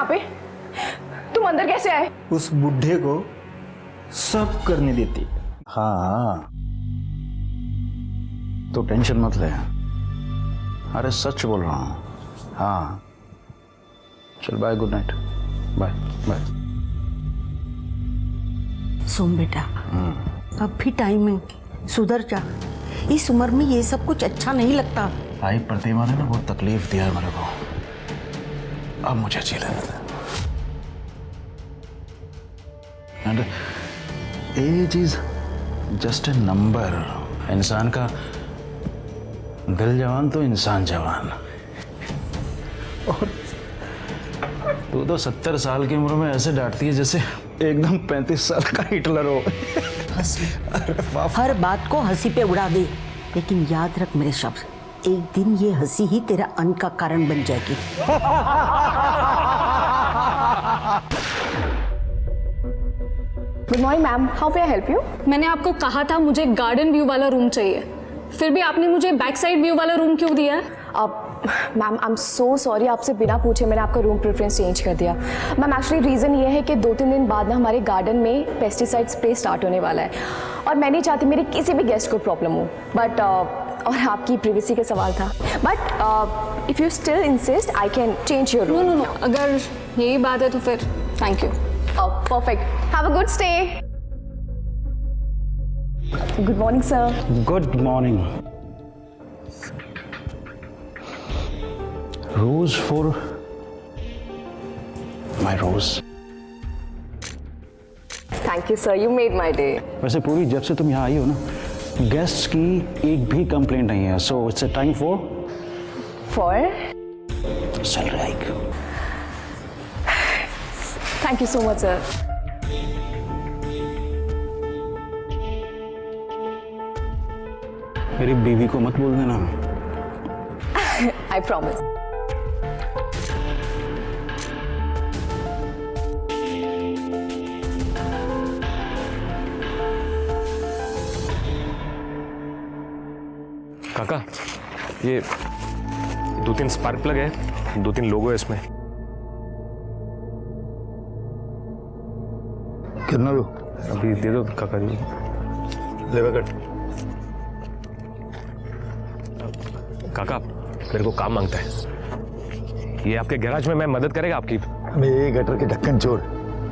पे? तुम अंदर कैसे आए? उस बुढ़े को सब करने देती। हाँ तो टेंशन मत ले, अरे सच बोल रहा हूँ। हाँ चल bye, good night, bye bye. सुन बेटा, अब भी टाइम है, सुधर जा। इस उम्र में ये सब कुछ अच्छा नहीं लगता। भाई प्रतिमा ने ना बहुत तकलीफ दिया है मेरे को, अब मुझे अच्छी लगता है। And age is just a number. इंसान का दिल जवान तो इंसान जवान। और तू तो 70 साल की उम्र में ऐसे डांटती है जैसे एकदम 35 साल का हिटलर हो। हर बात को हंसी पे उड़ा दे, लेकिन याद रख मेरे शब्द, एक दिन ये हंसी ही तेरा अंत का कारण बन जाएगी। Good morning ma'am, how may I help you? मैंने आपको कहा था मुझे गार्डन व्यू वाला रूम चाहिए, फिर भी आपने मुझे बैक साइड व्यू वाला रूम क्यों दिया है? Ma'am I am so sorry, आपसे बिना पूछे मैंने आपका रूम प्रेफरेंस चेंज कर दिया। मैम एक्चुअली रीज़न ये है कि 2-3 दिन बाद ना हमारे गार्डन में पेस्टिसाइड स्प्रे स्टार्ट होने वाला है और मैं नहीं चाहती मेरे किसी भी गेस्ट को प्रॉब्लम हो। बट और आपकी प्रिवेसी का सवाल था, but if you still insist I can change your room. No, अगर यही बात है तो फिर thank you. Perfect, have a good stay. Good morning sir. Good morning. Rose for my rose. Thank you sir, you made my day. वैसे पूरी जब से तुम यहाँ आई हो ना, गेस्ट्स की एक भी कंप्लेंट नहीं है, so it's a time for salary hike. Thank you so much sir. मेरी बीवी को मत बोल देना। I promise. काका, ये 2-3 स्पार्क प्लग है, 2-3 लोगो है इसमें। कितना लो? अभी दे दो काका जी। लेगा कट। काका मेरे को काम मांगता है, ये आपके गैराज में मैं मदद करेगा आपकी? अबे ये गटर के ढक्कन चोर,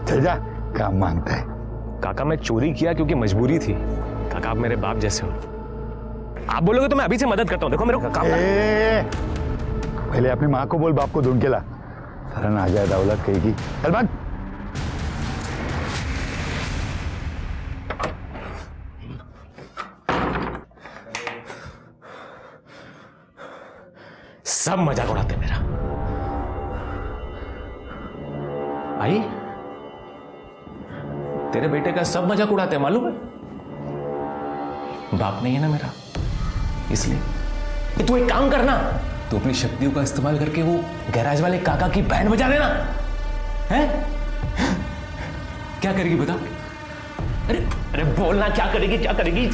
चल जा, काम मांगता है। काका मैं चोरी किया क्योंकि मजबूरी थी। काका आप मेरे बाप जैसे हो, आप बोलोगे तो मैं अभी से मदद करता हूँ। देखो मेरे को काम पहले अपनी माँ को बोल, बाप को ढूंढ के ला। सारा ना जाए दौलत कहेगी। चल भाग। सब मजाक उड़ाते मेरा। आई तेरे बेटे का सब मजाक उड़ाते हैं, मालूम है? बाप नहीं है ना मेरा, इसलिए कि तू एक काम करना, तू अपनी शक्तियों का इस्तेमाल करके वो गैराज वाले काका की बैंड बजा देना। हैं? क्या करेगी बता? अरे अरे बोलना, क्या करेगी, क्या करेगी?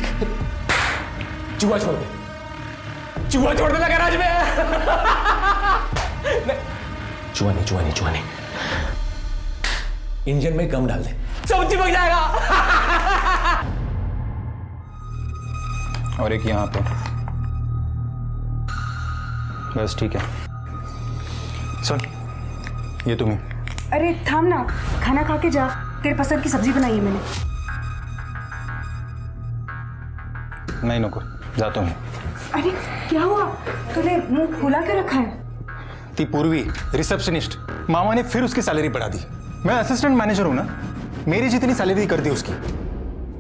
चूहा छोड़ दे, चूहा छोड़ देना गैराज में। चूहा नहीं, चूहा नहीं, चूहा नहीं, इंजन में गम डाल दे, सब चिपक जाएगा। और एक यहाँ पे, बस ठीक है। सुन, ये तुम्हें। अरे थाम ना, खाना खा के जा, तेरे पसंद की सब्जी बनाई है मैंने। नहीं नुकुर, जाता हूँ। अरे क्या हुआ, तूने मुंह फुला के रखा है? ती पूर्वी रिसेप्शनिस्ट, मामा ने फिर उसकी सैलरी बढ़ा दी। मैं असिस्टेंट मैनेजर हूं ना, मेरी जितनी सैलरी कर दी उसकी।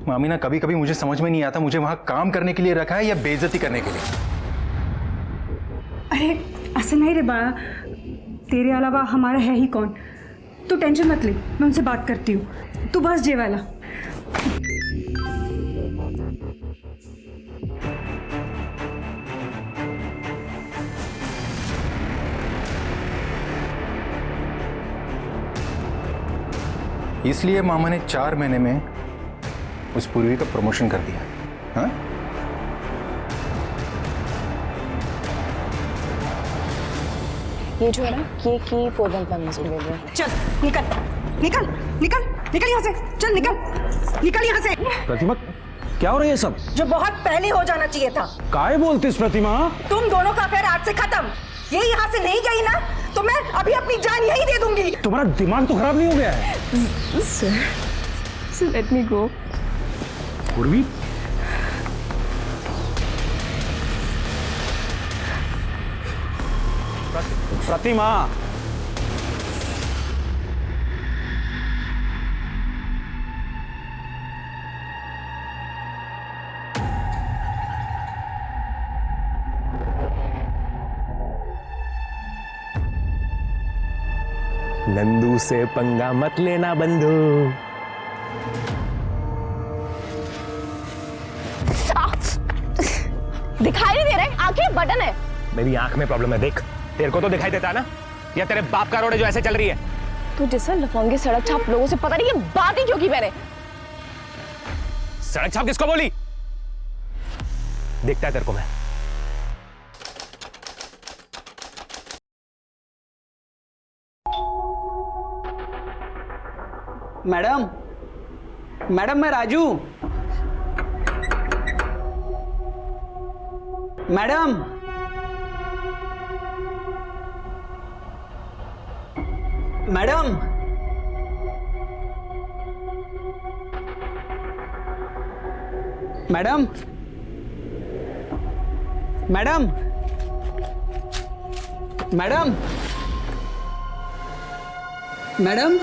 मामी ना कभी कभी मुझे समझ में नहीं आता, मुझे वहां काम करने के लिए रखा है या बेइज्जती करने के लिए। अरे ऐसे नहीं रे बाळा, तेरे अलावा हमारा है ही कौन। तू टेंशन मत ले, मैं उनसे बात करती हूँ, तू बस जेवायला। इसलिए मामा ने 4 महीने में उस पूर्वी का प्रमोशन कर दिया। हाँ? ये जो है ना ये की 415 मुझे ले लो। चल निकल निकल निकल निकल यहाँ से, चल निकल निकल यहाँ से। प्रतिमा क्या हो रहा है ये सब? जो बहुत पहले हो जाना चाहिए था। काय बोलती प्रतिमा? तुम दोनों का अफेयर आज से खत्म। ये यहाँ से नहीं गई ना तो मैं अभी अपनी जान यही दे दूंगी। तुम्हारा दिमाग तो खराब नहीं हो गया है? सर लेट मी गो। पूर्वी प्रतिमा नंदू से पंगा मत लेना बंधु। दिखाई नहीं दे रहा है, आंखें बटन है। मेरी आंख में प्रॉब्लम है, देख तेरे को तो दिखाई देता है ना, या तेरे बाप का रोड है जो ऐसे चल रही है? तो जैसा लफंगे सड़क छाप लोगों से पता नहीं ये बात ही क्यों की मैंने। सड़क छाप किसको बोली? देखता है तेरे को मैं। मैडम मैडम मैं Raju. Madam madam madam madam madam madam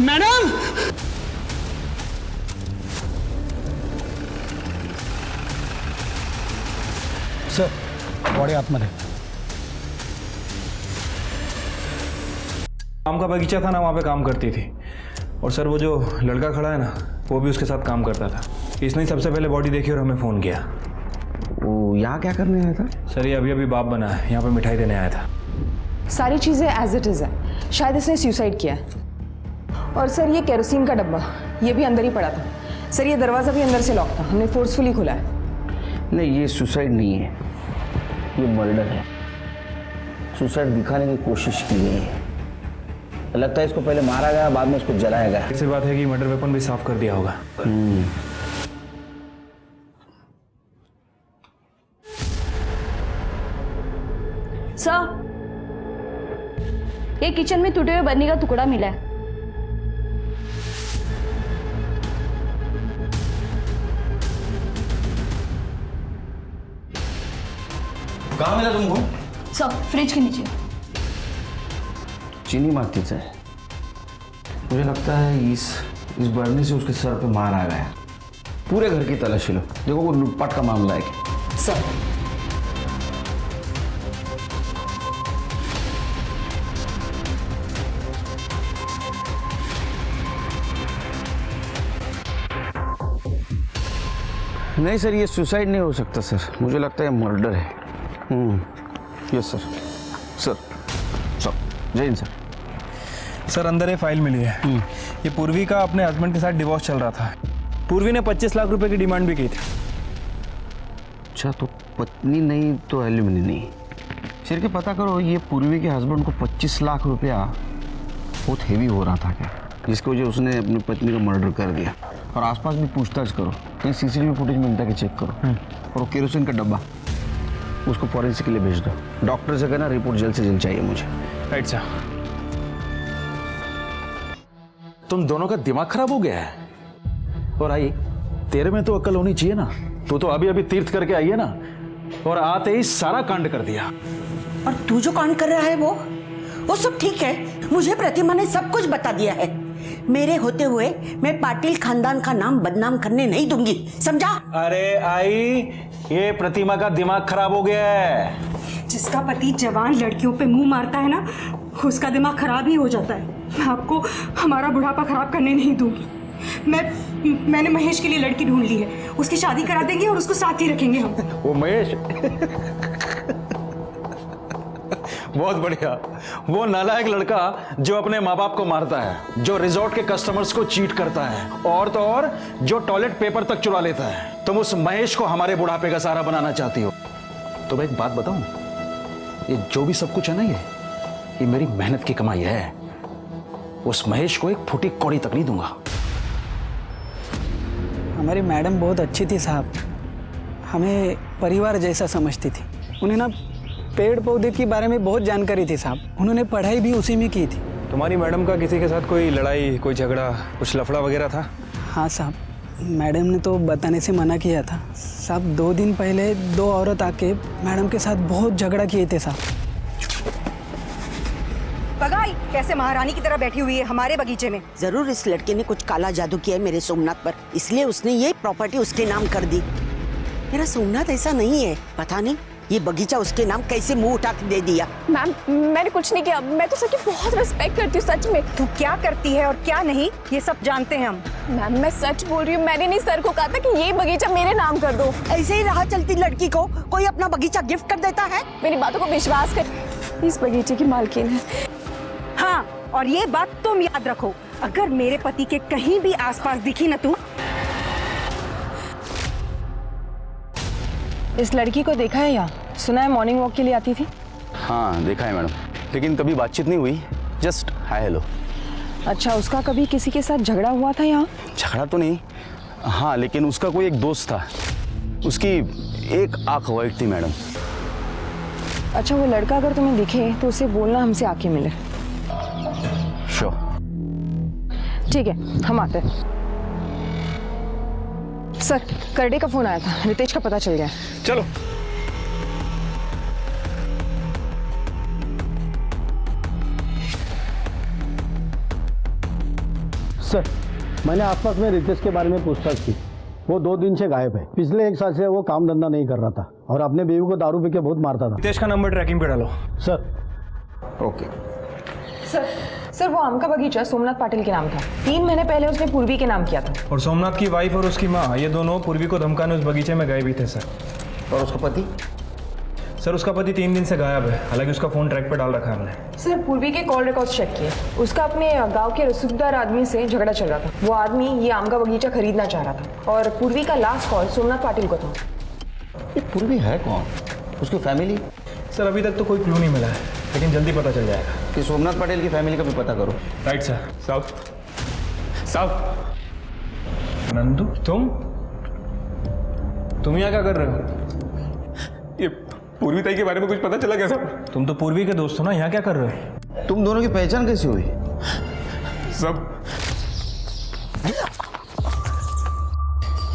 madam sir body आत्महत्या। आम का बगीचा था ना, वहाँ पे काम करती थी। और सर वो जो लड़का खड़ा है ना, वो भी उसके साथ काम करता था। इसने ही सबसे पहले बॉडी देखी और हमें फ़ोन किया। वो यहाँ क्या करने आया था? सर ये अभी अभी बाप बना है, यहाँ पे मिठाई देने आया था। सारी चीजें एज इट इज है, शायद इसने सुसाइड किया है। और सर ये केरोसिन का डब्बा ये भी अंदर ही पड़ा था। सर ये दरवाजा भी अंदर से लॉक था, हमने फोर्सफुली खोला है। नहीं, ये सुसाइड नहीं है, ये मर्डर है। सुसाइड दिखाने की कोशिश की गई है। लगता है इसको पहले मारा गया, बाद में इसको जलाया गया। ऐसी बात है कि मर्डर वेपन भी साफ कर दिया होगा। सर ये किचन में टूटे हुए बर्नी का टुकड़ा मिला है। कहाँ मिला तुमको? सर फ्रिज के नीचे। चीनी मार्केट से। मुझे लगता है इस बर्नी से उसके सर पे मार आ गया। पूरे घर की तलाशी लो, देखो वो लूटपाट का मामला है क्या। सर नहीं सर, ये सुसाइड नहीं हो सकता सर, मुझे लगता है मर्डर है। Yes sir. सर सर जय हिंद सर। सर अंदर ये फाइल मिली है। ये पूर्वी का अपने हस्बैंड के साथ डिवोर्स चल रहा था। पूर्वी ने 25 लाख रुपए की डिमांड भी की थी। अच्छा, तो पत्नी नहीं तो एलिमनी नहीं। सिर के पता करो, ये पूर्वी के हस्बैंड को 25 लाख रुपया बहुत हेवी हो रहा था क्या, जिसकी वजह उसने अपनी पत्नी का मर्डर कर दिया। और आसपास भी पूछताछ करो, कहीं सीसीटीवी फुटेज मिलता है कि चेक करो। और वो केरोसिन का डब्बा उसको फॉरेंसिक के लिए भेज दो। डॉक्टर से कहना रिपोर्ट जल्द से जल्द चाहिए मुझे। Right sir. तुम दोनों का दिमाग खराब हो गया है। और आई, तेरे में तो अक्ल होनी चाहिए ना। तू तो अभी अभी तीर्थ करके आई है ना, और आते ही सारा कांड कर दिया। और तू जो कांड कर रहा है वो सब ठीक है। मुझे प्रतिमा ने सब कुछ बता दिया है। मेरे होते हुए मैं पाटिल खानदान का नाम बदनाम करने नहीं दूंगी, समझा? अरे आई, ये प्रतिमा का दिमाग खराब हो गया है। जिसका पति जवान लड़कियों पे मुंह मारता है ना, उसका दिमाग खराब ही हो जाता है। मैं आपको हमारा बुढ़ापा खराब करने नहीं दूंगी। मैंने महेश के लिए लड़की ढूंढ ली है, उसकी शादी करा देंगे और उसको साथ ही रखेंगे हम। वो महेश बहुत बढ़िया। वो नालायक लड़का जो अपने माँ बाप को मारता है, जो रिजॉर्ट के कस्टमर्स को चीट करता है, और तो और जो टॉयलेट पेपर तक चुरा लेता है। तुम उस महेश को हमारे बुढ़ापे का सहारा बनाना चाहती हो। तो मैं एक बात बताऊं, ये जो भी सब कुछ है ना, ये मेरी मेहनत की कमाई है। उस महेश को एक फूटी कौड़ी तक नहीं दूंगा। हमारी मैडम बहुत अच्छी थी साहब, हमें परिवार जैसा समझती थी। उन्हें ना पेड़ पौधे के बारे में बहुत जानकारी थी साहब, उन्होंने पढ़ाई भी उसी में की थी। तुम्हारी मैडम का किसी के साथ कोई लड़ाई, कोई झगड़ा, कुछ लफड़ा वगैरह था? हाँ साहब, मैडम ने तो बताने से मना किया था साहब। 2 दिन पहले 2 औरत आके मैडम के साथ बहुत झगड़ा किए थे साहब। पगाई कैसे महारानी की तरह बैठी हुई है हमारे बगीचे में। जरूर इस लड़के ने कुछ काला जादू किया है मेरे सोमनाथ पर, इसलिए उसने ये प्रॉपर्टी उसके नाम कर दी। मेरा सोमनाथ ऐसा नहीं है, पता नहीं ये बगीचा उसके नाम कैसे मुंह उठा के दे दिया। मैम मैंने कुछ नहीं किया, मैं तो सर की बहुत रिस्पेक्ट करती हूँ सच में। तू क्या करती है और क्या नहीं ये सब जानते हैं हम। मैम मैं सच बोल रही हूँ, मैंने नहीं सर को कहा था कि ये बगीचा मेरे नाम कर दो। ऐसे ही राह चलती लड़की को कोई अपना बगीचा गिफ्ट कर देता है? मेरी बातों को विश्वास कर, इस बगीचे की मालकिन है। हाँ, और ये बात तुम याद रखो, अगर मेरे पति के कहीं भी आसपास दिखी ना तू। इस लड़की को देखा है यहाँ? सुना है मॉर्निंग वॉक के लिए आती थी। हाँ देखा है मैडम, लेकिन कभी बातचीत नहीं हुई, जस्ट हाय हेलो। अच्छा, उसका कभी किसी के साथ झगड़ा हुआ था यहाँ? झगड़ा तो नहीं, हाँ लेकिन उसका कोई एक दोस्त था, उसकी एक आंख वाइट थी मैडम। अच्छा, वो लड़का अगर तुम्हें दिखे तो उसे बोलना हमसे आके मिले। श्योर। ठीक है, हम आते हैं। सर, करडे का फोन आया था, रितेश का पता चल गया। चलो। सर, मैंने आसपास में रितेश के बारे में पूछताछ की। वो 2 दिन से गायब है। पिछले 1 साल से वो काम धंधा नहीं कर रहा था और अपने बीवी को दारू पी के बहुत मारता था। रितेश का नंबर ट्रैकिंग पे डालो। सर। ओके। सर वो आम का बगीचा सोमनाथ पाटिल के नाम था। 3 महीने पहले उसने पूर्वी के नाम किया था। और सोमनाथ की वाइफ और उसकी माँ, ये दोनों पूर्वी को धमकाने उस बगीचे में गए भी थे सर। और उसका पति? सर उसका पति 3 दिन से गायब है, हालांकि उसका फोन ट्रैक पे डाल रखा है हमने। सर पूर्वी के कॉल रिकॉर्ड्स चेक किए, उसका अपने गांव के रसूखदार आदमी से झगड़ा चल रहा था। वो आदमी ये आम का बगीचा खरीदना चाह रहा था और पूर्वी का लास्ट कॉल सोमनाथ पाटिल को था। ये पूर्वी है कौन? उसकी फैमिली? सर अभी तक तो कोई क्लू नहीं मिला है, लेकिन जल्दी पता चल जाएगा। कि सोमनाथ पटेल की फैमिली का भी पता करो। Right sir. साहब नंदू, तुम यहाँ क्या कर रहे हो? ये पूर्वी ताई के बारे में कुछ पता चला क्या साहब? तुम तो पूर्वी के दोस्त हो ना, यहाँ क्या कर रहे हो? तुम दोनों की पहचान कैसे हुई? सब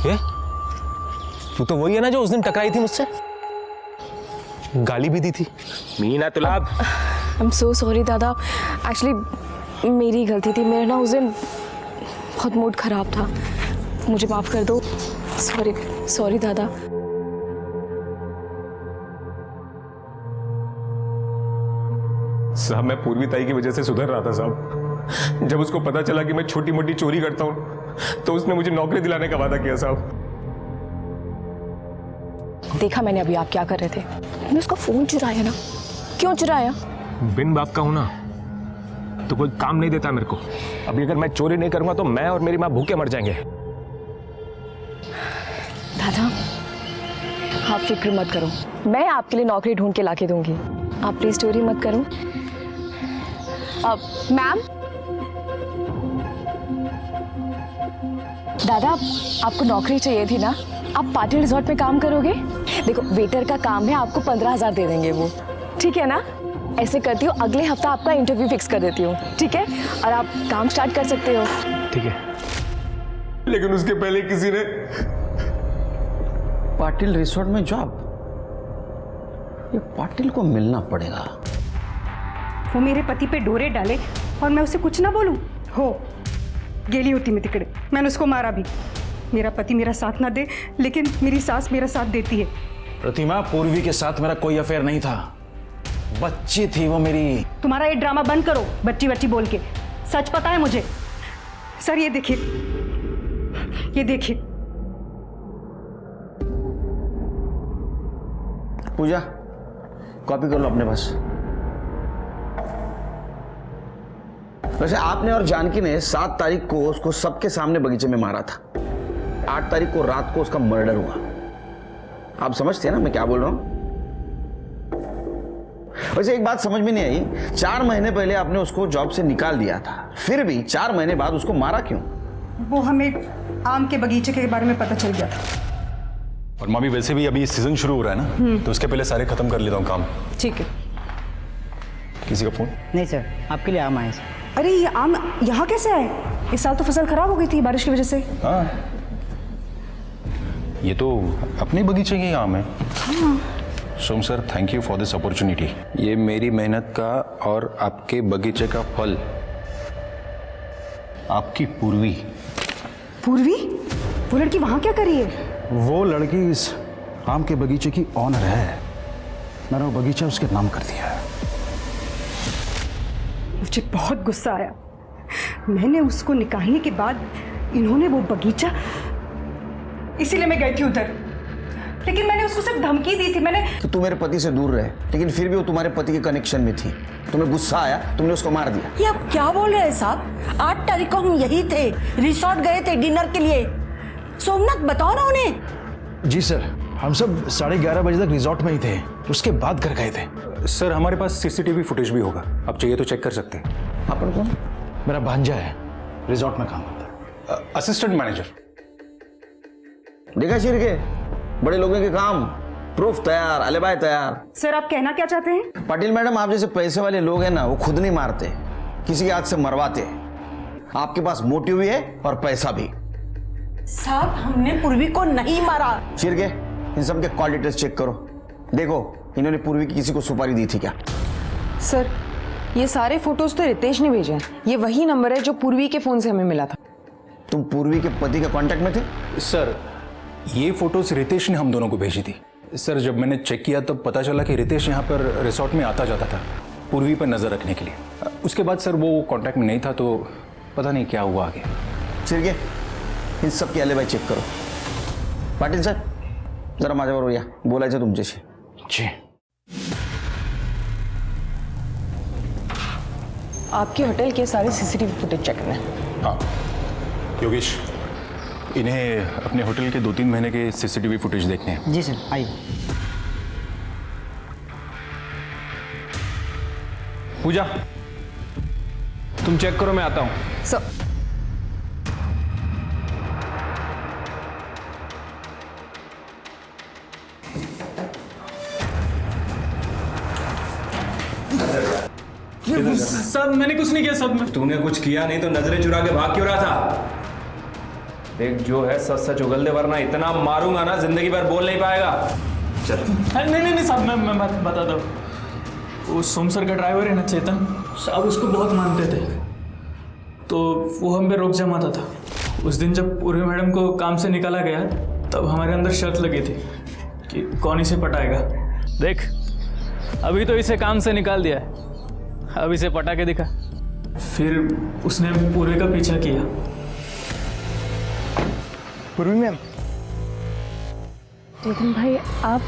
ये तू तो वही है ना जो उस दिन टकराई थी मुझसे, गाली भी दी थी। मीना तुलाब। आई एम सो सॉरी दादा, एक्चुअली मेरी गलती थी। मेरा ना उस दिन बहुत मूड खराब था, मुझे माफ़ कर दो। सॉरी दादा। साहब मैं पूर्वी ताई की वजह से सुधर रहा था साहब। जब उसको पता चला कि मैं छोटी मोटी चोरी करता हूँ तो उसने मुझे नौकरी दिलाने का वादा किया साहब। देखा मैंने अभी आप क्या कर रहे थे। मैंने उसका फोन चुराया ना। क्यों चुराया? बिन बाप का हूं ना तो कोई काम नहीं देता मेरे को। अभी अगर मैं चोरी नहीं करूंगा तो मैं और मेरी माँ भूखे मर जाएंगे। दादा आप फिक्र मत करो, मैं आपके लिए नौकरी ढूंढ के लाके दूंगी। आप प्लीज स्टोरी मत करो। मैम, दादा आपको नौकरी चाहिए थी ना, आप पाटिल रिजॉर्ट में काम करोगे। देखो वेटर का काम है, आपको 15,000 दे देंगे वो, ठीक है ना? ऐसे करती हूँ, अगले हफ्ता आपका इंटरव्यू फिक्स कर देती हूँ, ठीक है? और आप काम स्टार्ट कर सकते हो। ठीक है, लेकिन उसके पहले किसी ने पाटिल रिसोर्ट में जॉब, ये पाटिल को मिलना पड़ेगा। वो मेरे पति पे डोरे डाले और मैं उसे कुछ ना बोलूं। हो गेली होती मैं तिकड़े, मैंने उसको मारा भी। मेरा पति मेरा साथ ना दे, लेकिन मेरी सास मेरा साथ देती है। प्रतिमा, पूर्वी के साथ मेरा कोई अफेयर नहीं था, बच्ची थी वो मेरी। तुम्हारा ये ड्रामा बंद करो, बच्ची बच्ची बोल के। सच पता है मुझे। सर ये देखिए, ये देखिए। पूजा, कॉपी कर लो अपने पास। वैसे आपने और जानकी ने 7 तारीख को उसको सबके सामने बगीचे में मारा था। 8 तारीख को रात को उसका मर्डर हुआ। आप समझते हैं ना मैं क्या बोल रहा हूं? वैसे एक बात समझ में नहीं आई, 4 महीने पहले आपने उसको जॉब से निकाल दिया था, फिर भी 4 महीने बाद उसको मारा क्यों? वो हमें आम के बगीचे के बारे में पता चल गया था। और मामी वैसे भी अभी सीजन शुरू हो रहा है ना, तो उसके पहले सारे खत्म कर लेता हूँ काम। ठीक है। किसी का फोन? नहीं सर, आपके लिए आम आए सर। अरे ये आम यहाँ कैसे आए? इस साल तो फसल खराब हो गई थी बारिश की वजह से। हाँ, ये तो अपने बगीचे के आम है। Som sir, thank you for this opportunity. ये मेरी मेहनत का और आपके बगीचे का फल। आपकी पूर्वी। पूर्वी? वो लड़की वहाँ क्या करी है? वो लड़की इस आम के बगीचे की ऑनर है। मैंने वो बगीचा उसके नाम कर दिया है। मुझे बहुत गुस्सा आया। मैंने उसको निकालने के बाद इन्होंने वो बगीचा, इसीलिए मैं गई थी उधर। लेकिन मैंने उसको सिर्फ धमकी दी थी। मैंने कि तू मेरे पति से दूर रहे, लेकिन फिर भी वो तुम्हारे पति के कनेक्शन में थी। तुम्हें गुस्सा आया, तुमने उसको मार दिया। ये आप क्या बोल रहे हैं साहब? 8 तारीख को हम यही थे, रिसोर्ट गए थे डिनर के लिए। सोमनाथ बताओ ना उन्हें। जी सर, हम सब 11:30 बजे तक रिसोर्ट में ही थे, उसके बाद घर गए थे। सर, हमारे पास सीसीटीवी फुटेज भी होगा, आप चाहिए तो चेक कर सकते हैं। अपन कौन? मेरा भांजा है, रिसोर्ट में काम करता है। Assistant manager. देखा शिर के बड़े लोगों के काम, प्रूफ तैयार, अलिबाई तैयार। सर, आप कहना क्या चाहते हैं? पाटिल मैडम, आप जैसे पैसे वाले लोग हैं ना, वो खुद नहीं मारते, किसी के हाथ से मरवाते। आपके पास मोटिव भी है और पैसा भी। साहब, हमने पूर्वी को नहीं मारा। शिर के इन सब के कॉल डिटेल्स चेक करो, देखो इन्होंने पूर्वी की किसी को सुपारी दी थी क्या? सर, ये सारे फोटोज तो रितेश ने भेजे हैं। ये वही नंबर है जो पूर्वी के फोन से हमें मिला था। तुम पूर्वी के पति के कांटेक्ट में थे? सर, ये फोटोज रितेश ने हम दोनों को भेजी थी। सर, जब मैंने चेक किया तब पता चला कि रितेश यहाँ पर रिसोर्ट में आता जाता था पूर्वी पर नजर रखने के लिए। उसके बाद सर वो कांटेक्ट में नहीं था, तो पता नहीं क्या हुआ आगे। शिर के इन सब की अलिबाई चेक करो। पाटिल सर, जरा माझ्याबरोबर या, बोलायचं तुमच्याशी। जी। आपके होटल के सारे सीसीटीवी फुटेज चेक करना है। हाँ योगेश, इन्हें अपने होटल के 2-3 महीने के सीसीटीवी फुटेज देखने हैं। जी सर, आइए। पूजा, तुम चेक करो, मैं आता हूँ। सर, सब मैंने कुछ नहीं किया। सब तूने कुछ किया नहीं तो नजरें चुरा के भाग क्यों रहा था? देख, जो है सच सच उगल दे, वरना इतना मारूंगा ना जिंदगी भर बोल नहीं पाएगा। चल। नहीं साहब, मैं बात बता दो। वो सोम सर का ड्राइवर है ना, चेतन साहब, उसको बहुत मानते थे, तो वो हम पे रोक जमाता था। उस दिन जब पूर्वी मैडम को काम से निकाला गया, तब हमारे अंदर शर्त लगी थी कि कौन इसे पटाएगा। देख, अभी तो इसे काम से निकाल दिया है, अब इसे पटा के दिखा। फिर उसने पूर्वी का पीछा किया। पूर्वी मैम। चेतन भाई, आप?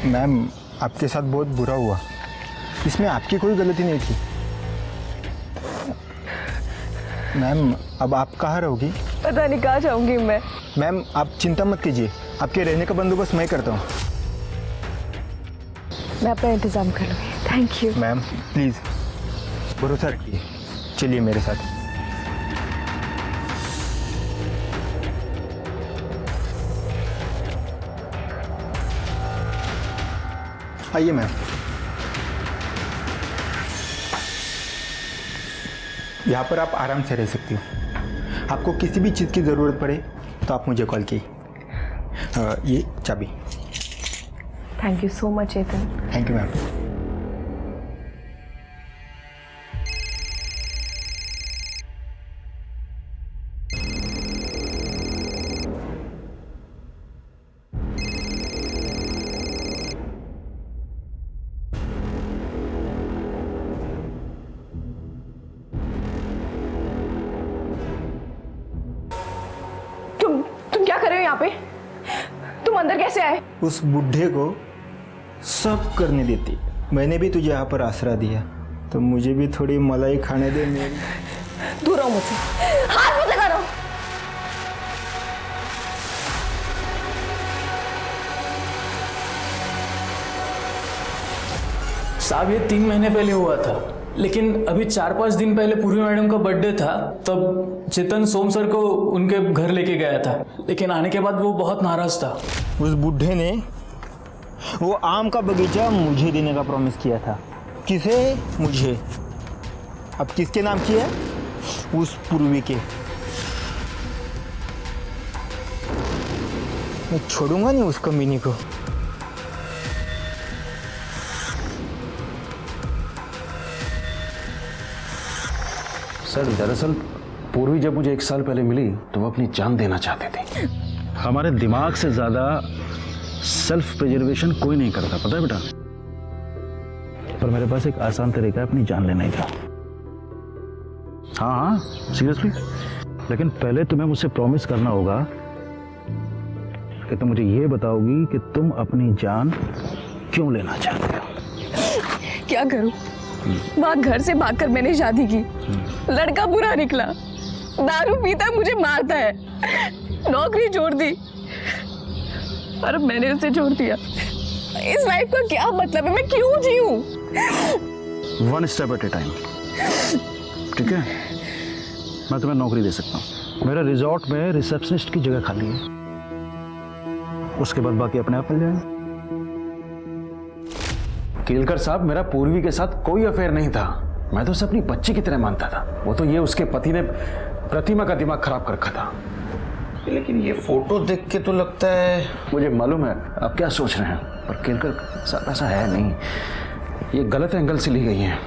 मैम, आपके साथ बहुत बुरा हुआ, इसमें आपकी कोई गलती नहीं थी। मैम, अब आप कहाँ रहोगी? पता नहीं कहाँ जाऊंगी मैं। मैम, आप चिंता मत कीजिए, आपके रहने का बंदोबस्त मैं करता हूँ। मैं अपना इंतजाम कर लूँगी। थैंक यू मैम, प्लीज़ भरोसा रखिए, चलिए मेरे साथ। आइए मैम। यहाँ पर आप आराम से रह सकती हो। आपको किसी भी चीज़ की ज़रूरत पड़े तो आप मुझे कॉल कीजिए। ये चाबी। Thank you so much Chetan. Thank you ma'am. तुम क्या कर रहे हो यहाँ पे? तुम अंदर कैसे आए? उस बुढ़े को सब करने देती, मैंने भी तुझे यहाँ पर आसरा दिया, तो मुझे भी थोड़ी मलाई खाने दे मेरी। दूर रहो मुझसे, हाथ मत लगा रहो। साहब ये 3 महीने पहले हुआ था, लेकिन अभी 4-5 दिन पहले पूर्वी मैडम का बर्थडे था, तब चेतन सोम सर को उनके घर लेके गया था, लेकिन आने के बाद वो बहुत नाराज था। उस बुढ़े ने वो आम का बगीचा मुझे देने का प्रॉमिस किया था। किसे? मुझे। अब किसके नाम किया? उस पूर्वी के। मैं छोड़ूंगा नहीं उस कमीनी को। सर दरअसल पूर्वी जब मुझे 1 साल पहले मिली तो वो अपनी जान देना चाहते थे। हमारे दिमाग से ज्यादा सेल्फ प्रिजर्वेशन कोई नहीं करता, पता है बेटा। पर मेरे पास एक आसान तरीका है अपनी जान लेने का। हाँ सीरियसली। लेकिन पहले तुम्हें मुझसे प्रॉमिस करना होगा कि तुम मुझे ये बताओगी कि तुम अपनी जान क्यों लेना चाहते हो। क्या करूं? वहाँ घर से भागकर मैंने शादी की, लड़का बुरा निकला, दारू पीता मुझे मारता है, नौकरी छोड़ दी और अब मैंने उसे छोड़ दिया। इस लाइफ का क्या मतलब है? मैं क्यों जीऊं? 1 स्टेप एट ए टाइम, ठीक है? मैं तुम्हें नौकरी दे सकता हूँ। मेरा रिजॉर्ट में रिसेप्शनिस्ट की जगह खाली है, उसके बाद बाकी अपने आप मिल जाएगा। केलकर साहब, मेरा पूर्वी के साथ कोई अफेयर नहीं था। मैं तो उसे अपनी बच्ची की तरह मानता था। वो तो ये उसके पति ने प्रतिमा का दिमाग खराब कर रखा था। लेकिन ये फोटो देख के तो लगता है, मुझे मालूम है आप क्या सोच रहे हैं, पर केलकर साहब ऐसा है नहीं। ये गलत एंगल से ली गई है।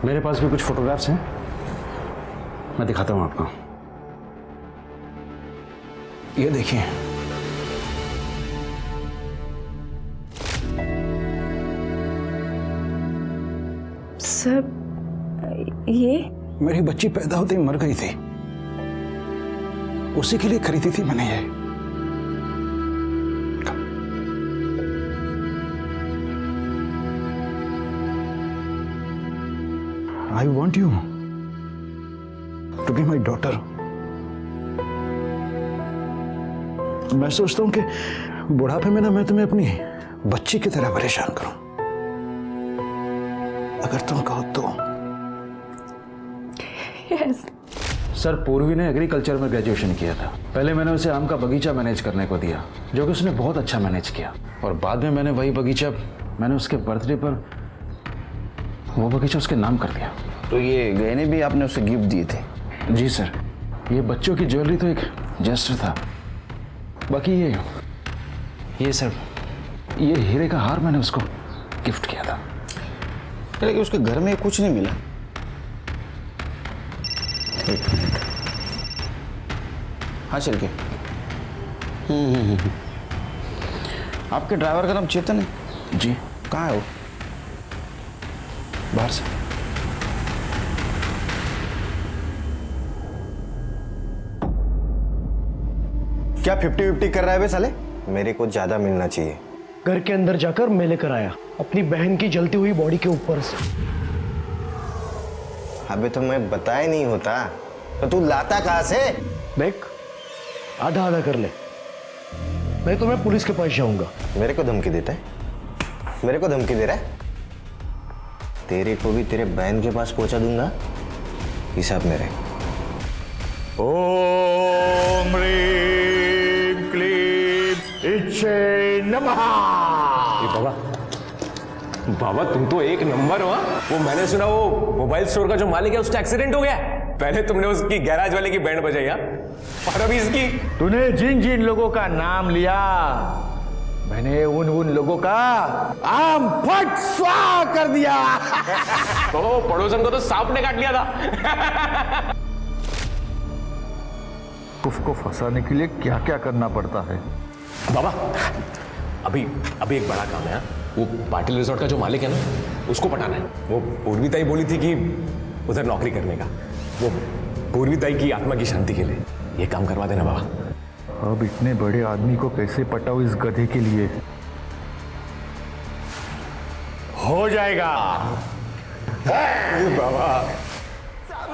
मेरे पास भी कुछ फोटोग्राफ्स हैं, मैं दिखाता हूं आपको। ये देखिए, सर ये मेरी बच्ची पैदा होते ही मर गई थी, उसी के लिए खरीदी थी मैंने ये। I want you to be my daughter. मैं सोचता हूं कि बुढ़ापे में ना मैं तुम्हें अपनी बच्ची की तरह परेशान करूं। अगर तुम कहो तो। यस। सर पूर्वी ने एग्रीकल्चर में ग्रेजुएशन किया था। पहले मैंने उसे आम का बगीचा मैनेज करने को दिया, जो कि उसने बहुत अच्छा मैनेज किया, और बाद में मैंने वही बगीचा मैंने उसके बर्थडे पर वो बगीचा उसके नाम कर दिया। तो ये गहने भी आपने उसे गिफ्ट दिए थे? जी सर, ये बच्चों की ज्वेलरी तो एक जेस्टर था। बाकी ये सर, ये हीरे का हार मैंने उसको गिफ्ट किया था। लेकिन उसके घर में कुछ नहीं मिला। एक मिनट, हाँ चल के। आपके ड्राइवर का नाम चेतन है? जी। कहाँ है वो? बाहर से। क्या 50-50 कर रहा है बे साले? मेरे को ज्यादा मिलना चाहिए। घर के अंदर जाकर मैं लेकर आया अपनी बहन की जलती हुई बॉडी के ऊपर से। अबे तो मैं बताया नहीं होता तो तू लाता कहां से? देख, आधा आधा कर ले, मैं तुम्हें पुलिस के पास जाऊंगा। मेरे को धमकी देता है? मेरे को धमकी दे रहा है? तेरे को भी तेरे बहन के पास पहुंचा दूंगा, हिसाब मेरे। ओम ह्रीं क्लीं इच्छे नमः। बाबा तुम तो एक नंबर हो। वो मैंने सुना वो मोबाइल स्टोर का जो मालिक है उसका एक्सीडेंट हो गया। पहले तुमने उसकी गैराज वाले की बैंड बजाई, और अभी इसकी। तूने जिन जिन लोगों का नाम लिया, मैंने उन लोगों का आम फट स्वाहा कर दिया। तो पड़ोसन को तो सांप ने काट लिया था। उसको फंसाने के लिए क्या क्या करना पड़ता है बाबा। अभी एक बड़ा काम है। वो पाटिल रिजॉर्ट का जो मालिक है ना, उसको पटाना है। वो पूर्वीताई बोली थी कि उधर नौकरी करने का, वो पूर्वीताई की आत्मा की शांति के लिए। ये काम करवा देना बाबा। अब इतने बड़े आदमी को कैसे पटाओ इस गधे के लिए? हो जाएगा। बाबा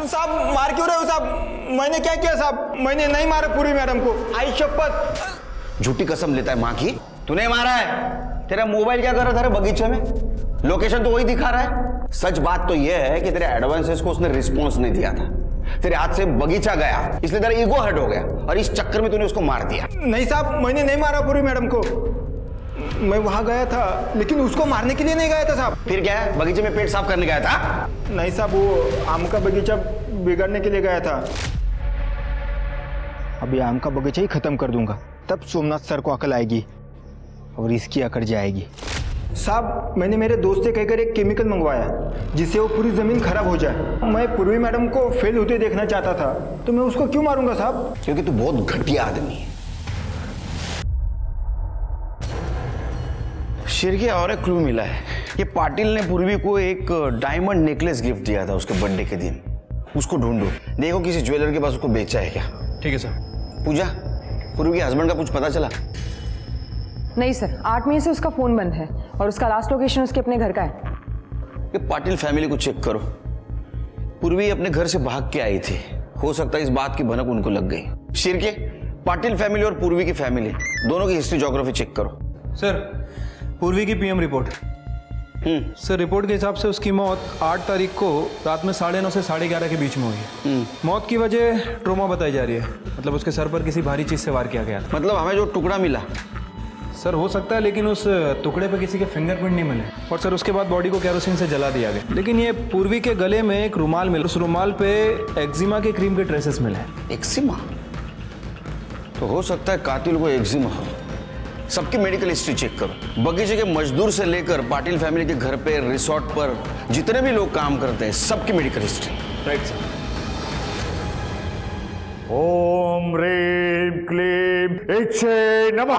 साहब मार क्यों रहे हो साहब? मैंने क्या किया साहब? मैंने नहीं मारा पूरी मैडम को, आई शपथ। झूठी कसम लेता है माँ की। तूने मारा है? तेरा मोबाइल क्या कर रहा था रे बगीचे में? लोकेशन तो वही दिखा रहा है। सच बात तो यह है कि तेरे एडवांसेस को उसने रिस्पॉन्स नहीं दिया था। तेरे हाथ से बगीचा गया, इसलिए तेरा ईगो हर्ट हो गया और इस चक्कर में तूने उसको मार दिया। नहीं साहब, मैंने नहीं मारा पूरी मैडम को। मैं वहां गया था लेकिन उसको मारने के लिए नहीं गया था साहब। फिर क्या है, बगीचे में पेट साफ करने गया था? नहीं साहब, वो आम का बगीचा बिगाड़ने के लिए गया था। अभी आम का बगीचा ही खत्म कर दूंगा, तब सोमनाथ सर को अकल आएगी और इसकी अकड़ जाएगी। साहब, मैंने मेरे दोस्त से कहकर एक केमिकल मंगवाया जिससे वो पूरी जमीन खराब हो जाए। मैं पूर्वी मैडम को फेल होते देखना चाहता था, तो मैं उसको क्यों मारूंगा साहब? क्योंकि तू बहुत घटिया आदमी है। शिरके और एक क्लू मिला है। ये पाटिल ने पूर्वी को एक डायमंड नेकलेस गिफ्ट दिया था उसके बर्थडे के दिन। उसको ढूंढो, देखो किसी ज्वेलर के पास उसको बेचा है क्या। ठीक है सर। पूजा, पूर्वी के हस्बैंड का कुछ पता चला? नहीं सर, 8 मई से उसका फोन बंद है और उसका लास्ट लोकेशन उसके अपने घर का है। ये पाटिल फैमिली को चेक करो। पूर्वी अपने घर से भाग के आई थी, हो सकता है इस बात की भनक उनको लग गई। शिरके, पाटिल फैमिली और पूर्वी की फैमिली दोनों की हिस्ट्री ज्योग्राफी चेक करो। सर, पूर्वी की पीएम रिपोर्ट। सर, रिपोर्ट के हिसाब से उसकी मौत 8 तारीख को रात में 9:30 से 11:30 के बीच में हुई है। मौत की वजह ट्रोमा बताई जा रही है, मतलब उसके सर पर किसी भारी चीज से वार किया गया था। मतलब हमें जो टुकड़ा मिला? सर, हो सकता है, लेकिन उस टुकड़े पे किसी के फिंगरप्रिंट नहीं मिले। और सर, उसके बाद बॉडी को केरोसिन से जला दिया गया। लेकिन ये पूर्वी के गले में एक रुमाल मिला, उस रुमाल पे एक्जिमा के क्रीम के ट्रेसेस मिले। एक्जिमा? तो हो सकता है कातिल को एक्जिमा हो। सबकी मेडिकल हिस्ट्री चेक करो। बगीचे के मजदूर से लेकर पाटिल फैमिली के घर पे, रिसोर्ट पर जितने भी लोग काम करते हैं, सबकी मेडिकल हिस्ट्री। Right sir. ओम ह्रीं क्लीं इच्छे नमः।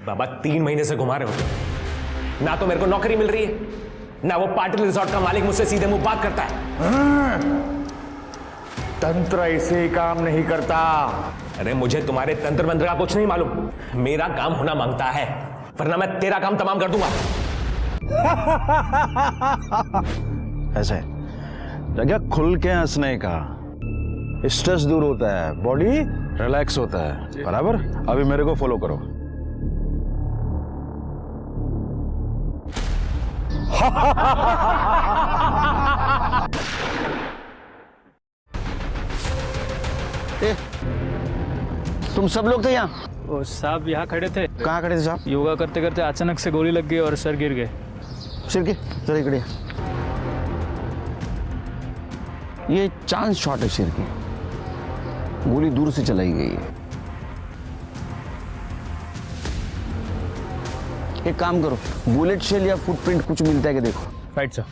बाबा 3 महीने से घुमा रहे हो, ना तो मेरे को नौकरी मिल रही है, ना वो पाटिल रिसोर्ट का मालिक मुझसे सीधे मुंह बात करता है। तंत्र ऐसे काम नहीं करता। अरे मुझे तुम्हारे तंत्र मंत्र का कुछ नहीं मालूम। मेरा काम होना मांगता है, वरना मैं तेरा काम तमाम कर दूंगा। ऐसे जगह खुल के हंसने का, स्ट्रेस दूर होता है, बॉडी रिलैक्स होता है। बराबर? अभी मेरे को फॉलो करो। तुम सब लोग थे यहाँ? वो साहब यहाँ खड़े थे। कहाँ खड़े थे साहब? योगा करते करते अचानक से गोली लग गई और सर गिर गए। सिर के जरा इकड़े। ये चांस शॉट है सिर की, गोली दूर से चलाई गई है। एक काम करो, बुलेट शेल या फुटप्रिंट कुछ मिलता है कि देखो। Right sir.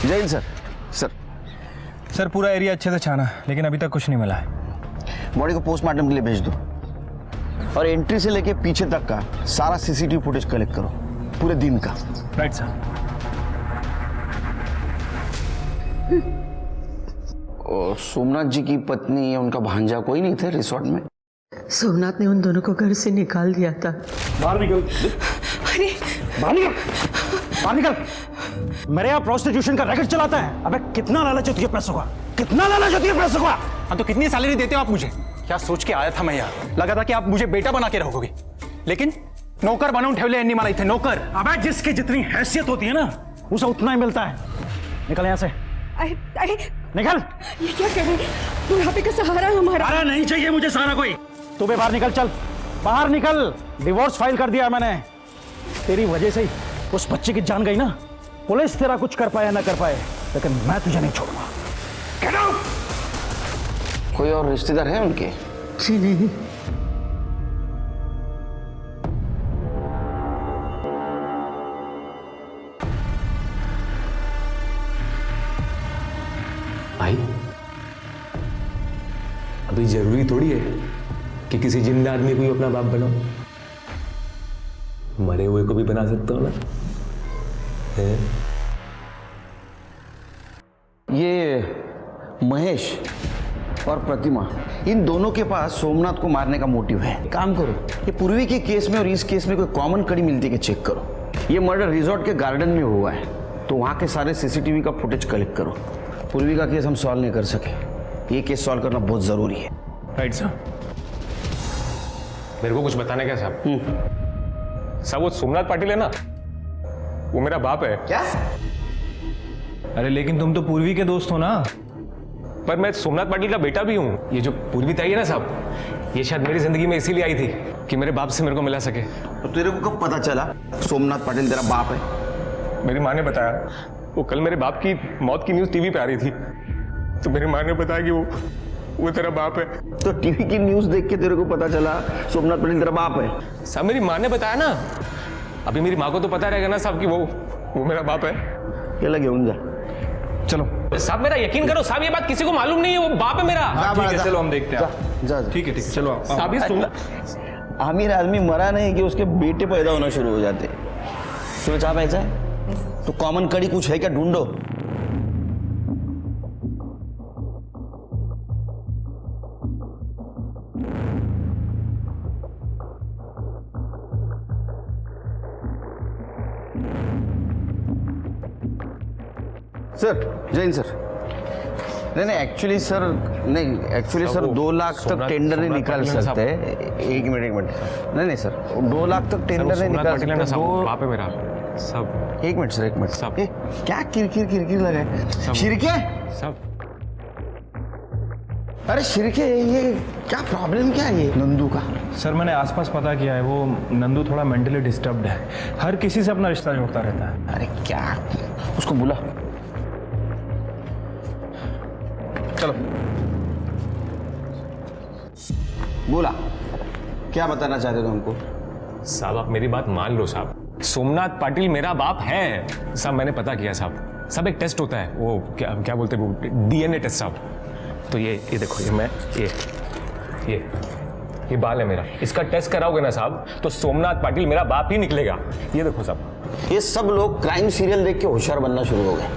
जय हिंद सर। सर, पूरा एरिया अच्छे से छाना, लेकिन अभी तक कुछ नहीं मिला है। बॉडी को पोस्टमार्टम के लिए भेज दो और एंट्री से लेके पीछे तक का सारा सीसीटीवी फुटेज कलेक्ट करो, पूरे दिन का। Right sir. और सोमनाथ जी की पत्नी या उनका भांजा कोई नहीं थे रिसोर्ट में? सोमनाथ ने उन दोनों को घर से निकाल दिया था। बाहर निकल। अरे बाहर निकल, बाहर निकल। मेरे यहाँ प्रोस्टिट्यूशन का रैकेट चलाता है। अबे कितना लालच होती है पैसों का, कितना लालच होती है पैसों का। हाँ, तो कितनी सैलरी देते हो आप मुझे? क्या सोच के आया था मैं यहाँ? लगा था कि आप मुझे बेटा बना के रखोगे, लेकिन नौकर बनूं ठेवले एनी मला इथे नौकर। अबे जिसकी जितनी हैसियत होती है ना, उसे उतना ही मिलता है। निकल यहाँ से। अरे निकल। ये क्या कर रहे हैं? बुढ़ापे का सहारा हमारा। अरे नहीं चाहिए मुझे सहारा कोई। तू भी बाहर निकल, चल बाहर निकल। डिवोर्स फाइल कर दिया मैंने, तेरी वजह से ही उस बच्चे की जान गई ना। पुलिस तेरा कुछ कर पाया ना कर पाए, लेकिन मैं तुझे नहीं छोड़ूंगा। Get out! कोई और रिश्तेदार है उनके? जी नहीं। भाई, अभी जरूरी थोड़ी है कि किसी जिंदा आदमी को ही अपना बाप बनाओ। मरे हुए को भी बना सकते हो ना। ये महेश और प्रतिमा, इन दोनों के पास सोमनाथ को मारने का मोटिव है। काम करो, ये पूर्वी के केस में और इस केस में कोई कॉमन कड़ी मिलती है कि चेक करो। ये मर्डर रिजॉर्ट के गार्डन में हुआ है। तो वहाँ के सारे सीसीटीवी का फुटेज कलेक्ट करो। पूर्वी का केस हम सॉल्व नहीं कर सके, ये केस सॉल्व करना बहुत ज़रूरी है। राइट साहब। मेरे को कुछ बताना क्या साहब? साहब वो सोमनाथ पाटिल है ना, वो मेरा बाप है। क्या? अरे लेकिन तुम तो पूर्वी के दोस्त हो ना। पर मैं सोमनाथ पाटिल का बेटा भी हूँ। ये जो पूर्वी ताई है ना साहब, ये शायद मेरी जिंदगी में इसीलिए आई थी कि मेरे बाप से मेरे को मिला सके। तो तेरे को कब पता चला सोमनाथ पाटिल तेरा बाप है? मेरी माँ ने बताया। वो कल मेरे बाप की मौत की न्यूज़ टीवी पे आ रही थी, तो मेरी माँ ने बताया कि वो तेरा बाप है। तो टीवी की न्यूज़ देख के तेरे को पता चला सोमनाथ पाटिल तेरा बाप है? साहब मेरी माँ ने बताया ना। अभी मेरी माँ को तो पता रहेगा ना साहब कि वो मेरा बाप है। क्या लगे उन जा, चलो साहब मेरा यकीन करो साहब, ये बात किसी को मालूम नहीं है, वो बाप है मेरा। ठीक है चलो हम देखते हैं। जा ठीक है चलो आप। साहब ये सुन, आमिर आदमी मरा नहीं कि उसके बेटे पैदा होना शुरू हो जाते। तुम्हें चाह ऐसा है तो कॉमन कड़ी कुछ है क्या, ढूंढो। सर जैन सर, नहीं एक्चुअली सर, नहीं एक्चुअली सर 2 लाख तक टेंडर नहीं निकाल सकते। एक मिनट नहीं सर, 2 लाख तक टेंडर नहीं निकाल सकते। बाप है मेरा सब। एक मिनट सर, एक मिनट सब। क्या किरकिर लगा है? शिरके सब। अरे शिरके, ये क्या प्रॉब्लम क्या है ये नंदू का? सर मैंने आसपास पता किया है, वो नंदू थोड़ा मेंटली डिस्टर्ब्ड है, हर किसी से अपना रिश्ता जोड़ता रहता है। अरे क्या, उसको बुला। चलो बोला, क्या बताना चाहते हो हमको? साहब आप मेरी बात मान लो साहब, सोमनाथ पाटिल मेरा बाप है साहब। मैंने पता किया साहब। सब एक टेस्ट होता है, वो क्या बोलते हैं, वो डीएनए टेस्ट साहब। तो ये देखो, ये बाल है मेरा, इसका टेस्ट कराओगे ना साहब तो सोमनाथ पाटिल मेरा बाप ही निकलेगा। ये देखो साहब। ये सब लोग क्राइम सीरियल देख के होशियार बनना शुरू हो गए।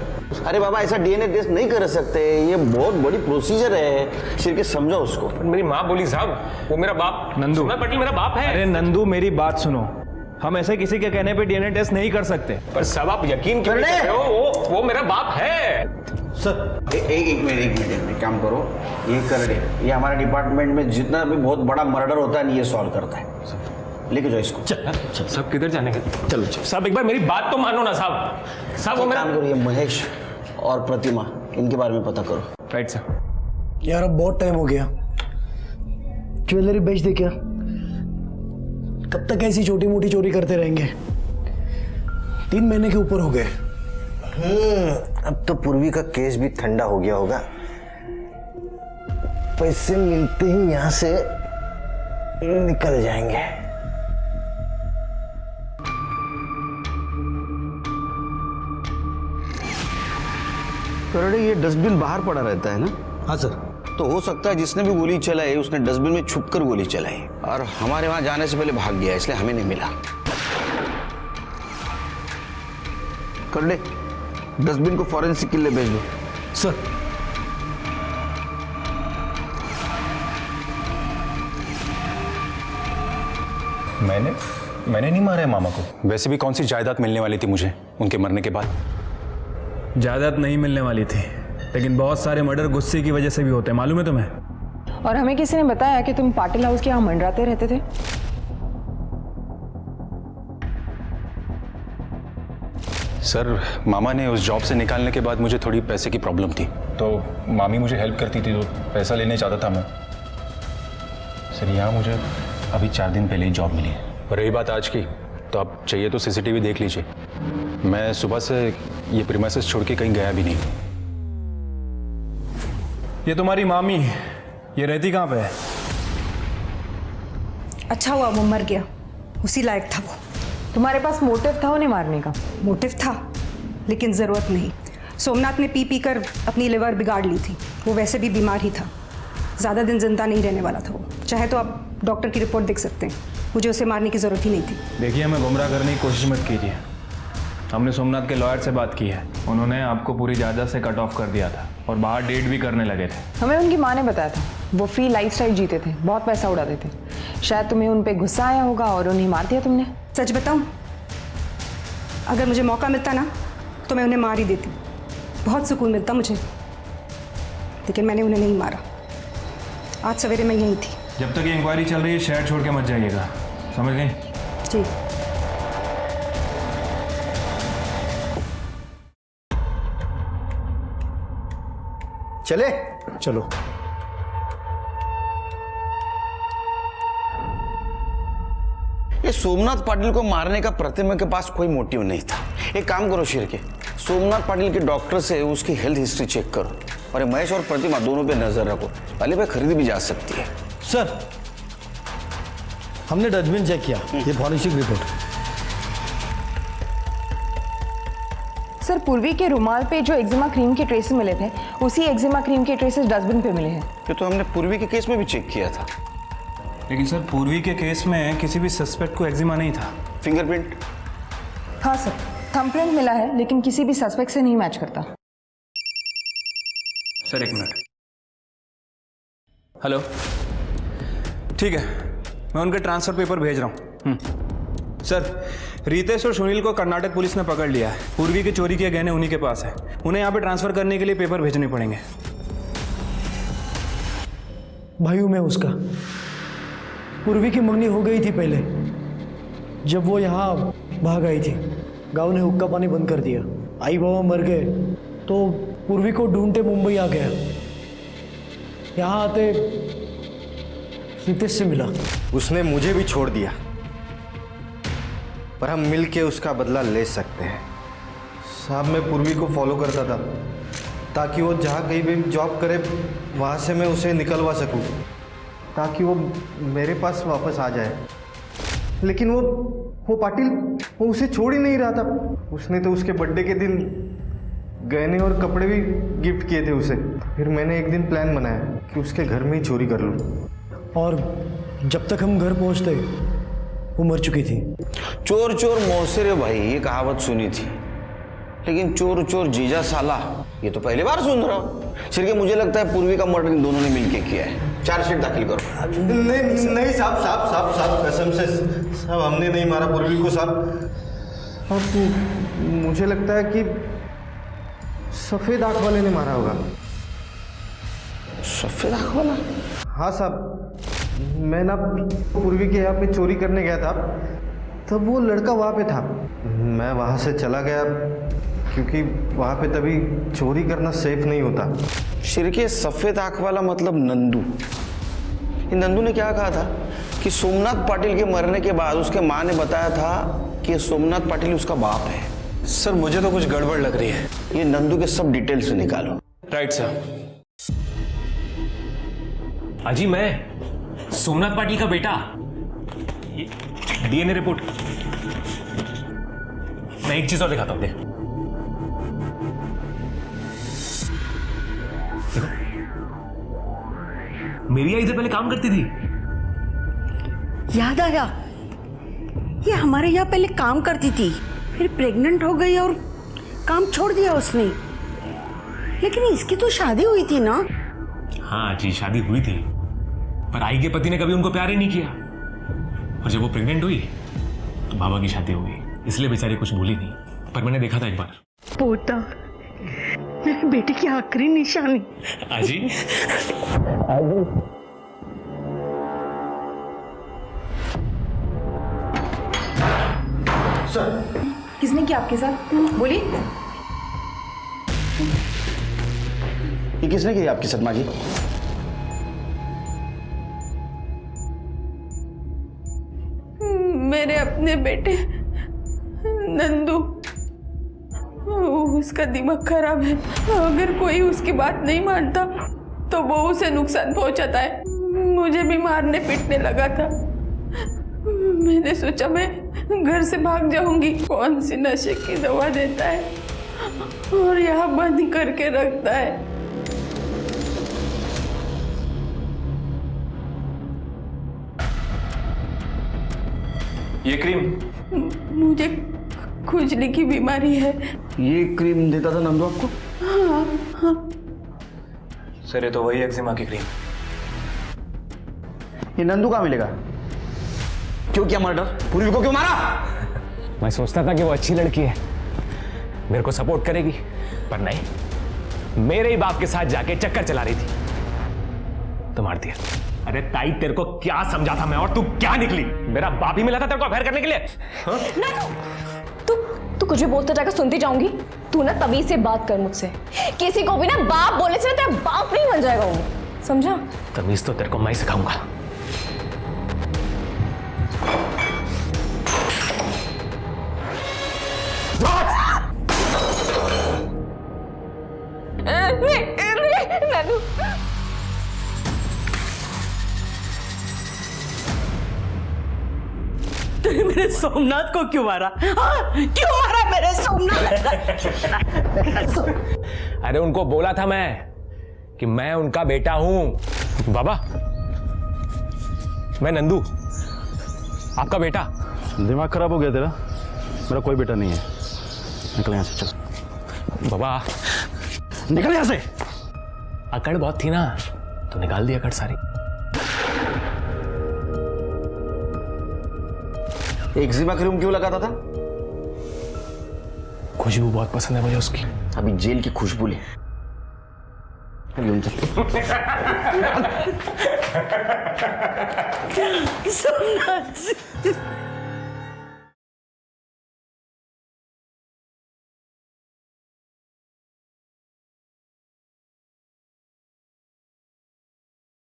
अरे बाबा ऐसा डीएनए टेस्ट नहीं कर सकते, ये बहुत बड़ी प्रोसीजर है। सिर्फ समझो उसको। मेरी माँ बोली साहब वो मेरा बाप, नंदू, सोमनाथ पाटिल मेरा बाप है। अरे नंदू मेरी बात सुनो, हम ऐसे किसी के कहने पे डीएनए टेस्ट नहीं कर सकते। पर साहब आप यकीन क्यों नहीं कर रहे हो? वो मेरा बाप है सर। एक मिनट काम करो, ये कर दे। ये हमारे डिपार्टमेंट में जितना भी बहुत बड़ा मर्डर होता है नहीं, ये सॉल्व करता है। लेके जाओ इसको। सब किधर जाने के? चलो साहब एक बार मेरी बात तो मानो ना साहब। साहब वो मेरा काम करो, ये महेश और प्रतिमा, इनके बारे में पता करो। Right sir. यार अब बहुत टाइम हो गया, ज्वेलरी बेच दे क्या? कब तक ऐसी छोटी मोटी चोरी करते रहेंगे? 3 महीने के ऊपर हो गए। अब तो पूर्वी का केस भी ठंडा हो गया होगा। पैसे मिलते ही यहां से निकल जाएंगे। करोड़े, ये डस्टबिन बाहर पड़ा रहता है ना? हाँ सर। तो हो सकता है जिसने भी गोली चलाई उसने डस्टबिन में छुपकर गोली चलाई और हमारे वहां जाने से पहले भाग गया, इसलिए हमें नहीं मिला। करोड़े, डस्टबिन को फॉरेंसिक के लिए भेज दो। सर। मैंने नहीं मारा है मामा को। वैसे भी कौन सी जायदाद मिलने वाली थी मुझे उनके मरने के बाद? जायदाद नहीं मिलने वाली थी, लेकिन बहुत सारे मर्डर गुस्से की वजह से भी होते हैं, मालूम है तुम्हें? और हमें किसी ने बताया कि तुम पाटिल हाउस के यहाँ मंडराते रहते थे। सर मामा ने उस जॉब से निकालने के बाद मुझे थोड़ी पैसे की प्रॉब्लम थी, तो मामी मुझे हेल्प करती थी, तो पैसा लेने चाहता था मैं। सर यहाँ मुझे अभी 4 दिन पहले ही जॉब मिली है। और रही बात आज की, तो आप चाहिए तो सीसीटीवी देख लीजिए। मैं सुबह से ये प्रीमाइसेस छोड़ के कहीं गया भी नहीं। ये तुम्हारी मामी, ये रहती कहाँ पे है? अच्छा हुआ वो मर गया, उसी लायक था वो। तुम्हारे पास मोटिव था उन्हें मारने का? मोटिव था, लेकिन ज़रूरत नहीं। सोमनाथ ने पी कर अपनी लिवर बिगाड़ ली थी, वो वैसे भी बीमार ही था, ज़्यादा दिन जिंदा नहीं रहने वाला था वो। चाहे तो आप डॉक्टर की रिपोर्ट देख सकते हैं, मुझे उसे मारने की ज़रूरत ही नहीं थी। देखिए हमें गुमराह करने की कोशिश मत कीजिए। हमने सोमनाथ के लॉयर से बात की है, उन्होंने आपको पूरी जायदाद से कट ऑफ कर दिया था और बाहर डेट भी करने लगे थे। हमें उनकी माँ ने बताया था, वो फ्री लाइफस्टाइल जीते थे, बहुत पैसा उड़ाते थे। शायद तुम्हें उन पे गुस्सा आया होगा और उन्हें मार दिया तुमने। सच बताऊं, अगर मुझे मौका मिलता ना तो मैं उन्हें मार ही देती, बहुत सुकून मिलता मुझे। लेकिन मैंने उन्हें नहीं मारा। आज सवेरे मैं यहीं थी। जब तक ये इंक्वायरी चल रही है शहर छोड़ के मत जाइएगा, समझ गए? जी। चले चलो। ये सोमनाथ पाटिल को मारने का प्रतिमा के पास कोई मोटिव नहीं था। एक काम करो शिर्के, सोमनाथ पाटिल के डॉक्टर से उसकी हेल्थ हिस्ट्री चेक करो और महेश और प्रतिमा दोनों पे नजर रखो। पहले पे खरीदी भी जा सकती है। सर, हमने डस्टबिन चेक किया, ये फॉरेंसिक रिपोर्ट। सर, पूर्वी के रुमाल पे जो एक्जिमा क्रीम के ट्रेसेस मिले थे, उसी एक्जिमा क्रीम के ट्रेसेस डस्टबिन पे मिले हैं। ये तो हमने पूर्वी के केस में भी चेक किया था। लेकिन सर पूर्वी के केस में किसी भी सस्पेक्ट को एक्जिमा नहीं था। फिंगरप्रिंट? हाँ सर, थंबप्रिंट मिला है लेकिन किसी भी सस्पेक्ट से नहीं मैच करता। सर एक मिनट। हेलो, ठीक है, मैं उनके ट्रांसफर पेपर भेज रहा हूँ। सर, रितेश और सुनील को कर्नाटक पुलिस ने पकड़ लिया है। पूर्वी के चोरी के गहने उन्हीं के पास है। उन्हें यहाँ पे ट्रांसफर करने के लिए पेपर भेजने पड़ेंगे। भाई हूँ मैं उसका। पूर्वी की मंगनी हो गई थी पहले, जब वो यहाँ भाग आई थी। गांव ने हुक्का पानी बंद कर दिया, आई बाबा मर गए तो पूर्वी को ढूंढते मुंबई आ गया। यहाँ आते रितेश से मिला। उसने मुझे भी छोड़ दिया, पर हम मिल के उसका बदला ले सकते हैं। साहब, मैं पूर्वी को फॉलो करता था ताकि वो जहाँ कहीं भी जॉब करे वहाँ से मैं उसे निकलवा सकूँ, ताकि वो मेरे पास वापस आ जाए। लेकिन वो पाटिल, वो उसे छोड़ ही नहीं रहा था। उसने तो उसके बर्थडे के दिन गहने और कपड़े भी गिफ्ट किए थे उसे। फिर मैंने एक दिन प्लान बनाया कि उसके घर में ही चोरी कर लूँ। और जब तक हम घर पहुंचते वो मर चुकी थी। चोर चोर मौसेरे भाई, ये कहावत सुनी थी, लेकिन चोर चोर जीजा साला ये तो पहली बार सुन रहा हूँ। सिर्फ मुझे लगता है पूर्वी का मर्डर इन दोनों ने मिलके किया है। चार्जशीट दाखिल करो। नहीं साहब, कसम से साहब, हमने नहीं मारा पूर्वी को साहब। मुझे लगता है कि सफेद आंख वाले ने मारा होगा। सफेद आंख वाला? हाँ साहब, मैं ना पूर्वी के यहाँ पे चोरी करने गया था, तब वो लड़का वहाँ पे था। मैं वहाँ से चला गया क्योंकि वहाँ पे तभी चोरी करना सेफ नहीं होता। शिरके, सफेद आंख वाला मतलब नंदू। नंदू ने क्या कहा था कि सोमनाथ पाटिल के मरने के बाद उसके माँ ने बताया था कि सोमनाथ पाटिल उसका बाप है। सर मुझे तो कुछ गड़बड़ लग रही है। ये नंदू के सब डिटेल्स निकालो। Right sir. अजी, मैं सोमनाथ पाटिल का बेटा। DNA report. मैं एक चीज और दिखाता हूं, देखो। मेरी इधर पहले काम करती थी। याद आया, ये हमारे यहाँ पहले काम करती थी, फिर प्रेग्नेंट हो गई और काम छोड़ दिया उसने। लेकिन इसकी तो शादी हुई थी ना? हाँ जी, शादी हुई थी, पर आई के पति ने कभी उनको प्यार ही नहीं किया। और जब वो प्रेग्नेंट हुई तो बाबा की शादी हो गई, इसलिए बेचारी कुछ भूली नहीं। पर मैंने देखा था एक बार। पोता, मेरे बेटे की आखिरी निशानी। आजी, सर, किसने किया आपके साथ? बोलिए। ये किसने किया आपके साथ माँ जी? मेरे अपने बेटे नंदू, उसका दिमाग खराब है। अगर कोई उसकी बात नहीं मानता तो वो उसे नुकसान पहुंचाता है। मुझे भी मारने पीटने लगा था। मैंने सोचा मैं घर से भाग जाऊंगी। कौन सी नशे की दवा देता है और यहाँ बंद करके रखता है। ये क्रीम? मुझे खुजली की बीमारी है। ये क्रीम देता था नंदू आपको? हाँ हाँ। सर ये तो वही एक्जिमा की क्रीम। ये नंदू कहाँ मिलेगा? क्यों किया मर्डर? पूर्वी को क्यों मारा? मैं सोचता था कि वो अच्छी लड़की है, मेरे को सपोर्ट करेगी, पर नहीं, मेरे ही बाप के साथ जाके चक्कर चला रही थी तो मार दिया। अरे ताई, तेरे को क्या समझा था मैं, और तू क्या निकली? मेरा बाप ही मिला था तेरे को अफेयर करने के लिए। हाँ? तू कुछ भी बोलता जाकर सुनती जाऊंगी। तू ना तभी से बात कर मुझसे। किसी को भी ना बाप बोलने से ना तेरा बाप नहीं बन जाएगा वो, समझा? तमीज तो तेरे को मैं सिखाऊंगा। नानू, तूने मेरे सोमनाथ को क्यों मारा? हाँ? क्यों मारा मेरे सोमनाथ? अरे उनको बोला था मैं कि मैं उनका बेटा हूं। बाबा, मैं नंदू, आपका बेटा। दिमाग खराब हो गया तेरा? मेरा कोई बेटा नहीं है। निकल यहां से, चल। बाबा निकल यहां से। अकड़ बहुत थी ना, तो निकाल दी अकड़ सारी। एक्जिमा क्रीम क्यों लगाता था? खुशबू बहुत पसंद है मुझे उसकी। अभी जेल की खुशबू ले। सोमनाथ